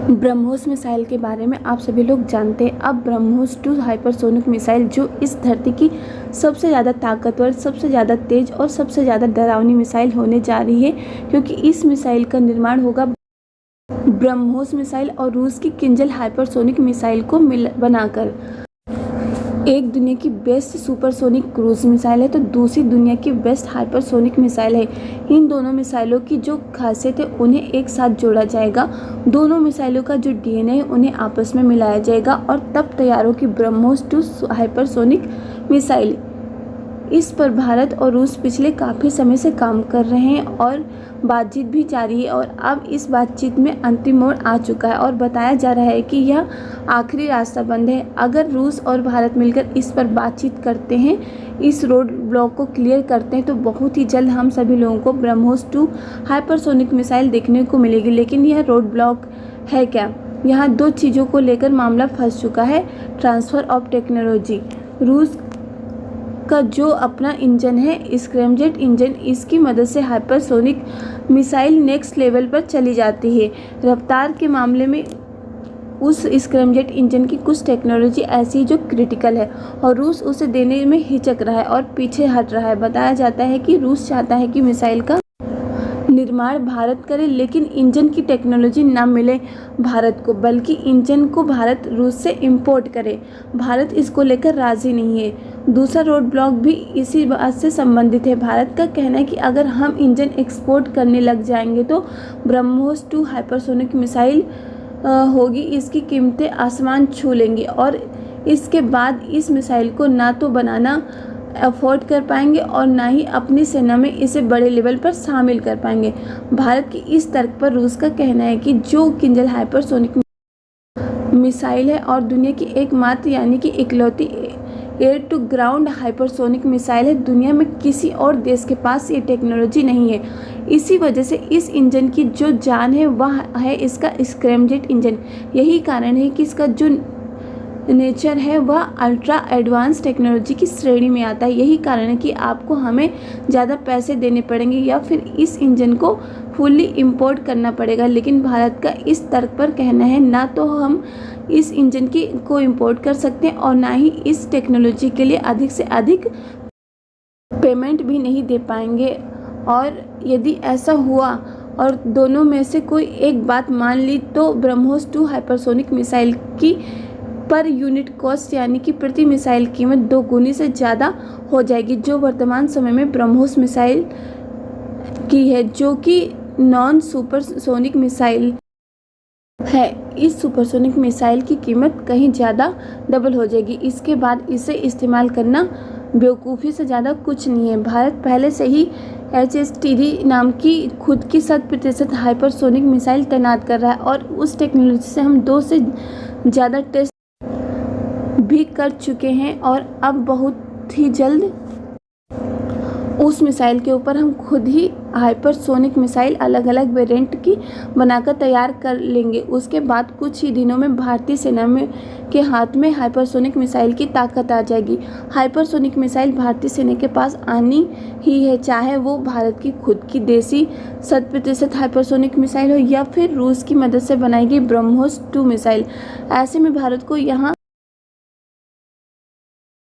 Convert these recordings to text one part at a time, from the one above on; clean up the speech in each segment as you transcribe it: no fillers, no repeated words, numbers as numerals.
BrahMos missile के बारे में आप सभी लोग जानते हैं। अब ब्रह्मोस 2 हाइपरसोनिक मिसाइल जो इस धरती की सबसे ज़्यादा ताकतवर, सबसे ज़्यादा तेज़ और सबसे ज़्यादा डरावनी मिसाइल होने जा रही है, क्योंकि इस मिसाइल का निर्माण होगा ब्रह्मोस मिसाइल और रूस की किंजल हाइपरसोनिक मिसाइल को बनाकर। एक दुनिया की बेस्ट सुपरसोनिक क्रूज मिसाइल है तो दूसरी दुनिया की बेस्ट हाइपरसोनिक मिसाइल है। इन दोनों मिसाइलों की जो खासियत है उन्हें एक साथ जोड़ा जाएगा। दोनों मिसाइलों का जो डीएनए है उन्हें आपस में मिलाया जाएगा और तब तैयार होगी ब्रह्मोस 2 हाइपरसोनिक मिसाइल। इस पर भारत और रूस पिछले काफ़ी समय से काम कर रहे हैं और बातचीत भी जारी है और अब इस बातचीत में अंतिम मोड़ आ चुका है और बताया जा रहा है कि यह आखिरी रास्ता बंद है। अगर रूस और भारत मिलकर इस पर बातचीत करते हैं, इस रोड ब्लॉक को क्लियर करते हैं तो बहुत ही जल्द हम सभी लोगों को ब्रह्मोस 2 हाइपरसोनिक मिसाइल देखने को मिलेगी। लेकिन यह रोड ब्लॉक है क्या? यहाँ दो चीज़ों को लेकर मामला फंस चुका है। Transfer of technology. रूस का जो अपना इंजन है स्क्रैमजेट इंजन, इसकी मदद से हाइपरसोनिक मिसाइल नेक्स्ट लेवल पर चली जाती है। रफ्तार के मामले में उस स्क्रैमजेट इंजन की कुछ टेक्नोलॉजी ऐसी है जो क्रिटिकल है और रूस उसे देने में हिचक रहा है और पीछे हट रहा है। बताया जाता है कि रूस चाहता है कि मिसाइल का निर्माण भारत करे, लेकिन इंजन की टेक्नोलॉजी ना मिले भारत को, बल्कि इंजन को भारत रूस से इंपोर्ट करे। भारत इसको लेकर राज़ी नहीं है। दूसरा रोड ब्लॉक भी इसी बात से संबंधित है। भारत का कहना है कि अगर हम इंजन एक्सपोर्ट करने लग जाएंगे तो ब्रह्मोस 2 हाइपरसोनिक मिसाइल होगी, इसकी कीमतें आसमान छू लेंगी और इसके बाद इस मिसाइल को ना तो बनाना अफोर्ड कर पाएंगे और ना ही अपनी सेना में इसे बड़े लेवल पर शामिल कर पाएंगे। भारत की इस तर्क पर रूस का कहना है कि जो किंजल हाइपरसोनिक मिसाइल है और दुनिया की एकमात्र यानी कि इकलौती air to ground hypersonic missile है, दुनिया में किसी और देश के पास ये टेक्नोलॉजी नहीं है। इसी वजह से इस इंजन की जो जान है वह है इसका स्क्रैमजेट इंजन। यही कारण है कि इसका जो नेचर है वह अल्ट्रा एडवांस टेक्नोलॉजी की श्रेणी में आता है। यही कारण है कि आपको हमें ज़्यादा पैसे देने पड़ेंगे या फिर इस इंजन को फुल्ली इंपोर्ट करना पड़ेगा। लेकिन भारत का इस तर्क पर कहना है ना तो हम इस इंजन को इंपोर्ट कर सकते हैं और ना ही इस टेक्नोलॉजी के लिए अधिक से अधिक पेमेंट भी नहीं दे पाएंगे। और यदि ऐसा हुआ और दोनों में से कोई एक बात मान ली तो ब्रह्मोस 2 हाइपरसोनिक मिसाइल की पर यूनिट कॉस्ट यानी कि प्रति मिसाइल कीमत 2 गुनी से ज़्यादा हो जाएगी, जो वर्तमान समय में ब्रह्मोस मिसाइल की है, जो कि नॉन सुपरसोनिक मिसाइल है। इस सुपरसोनिक मिसाइल की कीमत कहीं ज़्यादा डबल हो जाएगी। इसके बाद इसे इस्तेमाल करना बेवकूफ़ी से ज़्यादा कुछ नहीं है। भारत पहले से ही HSTD नाम की खुद की 100% हाइपरसोनिक मिसाइल तैनात कर रहा है और उस टेक्नोलॉजी से हम 2 से ज़्यादा टेस्ट भी कर चुके हैं और अब बहुत ही जल्द उस मिसाइल के ऊपर हम खुद ही हाइपरसोनिक मिसाइल अलग अलग वेरिएंट की बनाकर तैयार कर लेंगे। उसके बाद कुछ ही दिनों में भारतीय सेना में के हाथ में हाइपरसोनिक मिसाइल की ताकत आ जाएगी। हाइपरसोनिक मिसाइल भारतीय सेना के पास आनी ही है, चाहे वो भारत की खुद की देसी 100% हाइपरसोनिक मिसाइल हो या फिर रूस की मदद से बनाई गई ब्रह्मोस 2 मिसाइल। ऐसे में भारत को यहाँ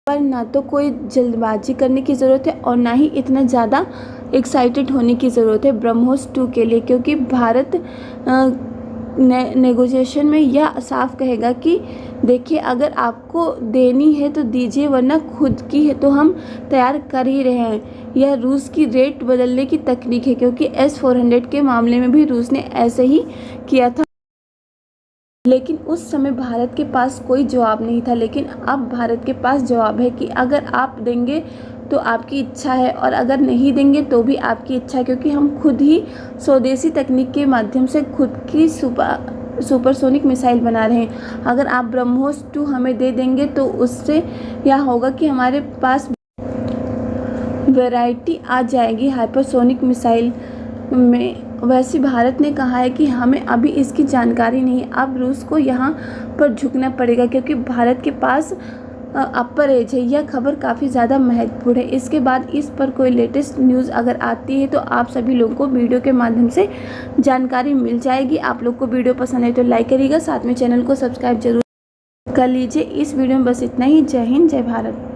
पर ना तो कोई जल्दबाजी करने की ज़रूरत है और ना ही इतना ज़्यादा एक्साइटेड होने की ज़रूरत है ब्रह्मोस 2 के लिए, क्योंकि भारत नेगोशिएशन में यह साफ कहेगा कि देखिए अगर आपको देनी है तो दीजिए, वरना खुद की है तो हम तैयार कर ही रहे हैं। यह रूस की रेट बदलने की तकनीक है, क्योंकि S-400 के मामले में भी रूस ने ऐसे ही किया था, लेकिन उस समय भारत के पास कोई जवाब नहीं था। लेकिन अब भारत के पास जवाब है कि अगर आप देंगे तो आपकी इच्छा है और अगर नहीं देंगे तो भी आपकी इच्छा है, क्योंकि हम खुद ही स्वदेशी तकनीक के माध्यम से खुद की सुपरसोनिक मिसाइल बना रहे हैं। अगर आप ब्रह्मोस 2 हमें दे देंगे तो उससे यह होगा कि हमारे पास वैरायटी आ जाएगी हाइपरसोनिक मिसाइल में। वैसे भारत ने कहा है कि हमें अभी इसकी जानकारी नहीं है। अब रूस को यहाँ पर झुकना पड़ेगा, क्योंकि भारत के पास अपर एज है। यह खबर काफ़ी ज़्यादा महत्वपूर्ण है। इसके बाद इस पर कोई लेटेस्ट न्यूज़ अगर आती है तो आप सभी लोगों को वीडियो के माध्यम से जानकारी मिल जाएगी। आप लोग को वीडियो पसंद है तो लाइक करिएगा, साथ में चैनल को सब्सक्राइब जरूर कर लीजिए। इस वीडियो में बस इतना ही। जय हिंद, जय भारत।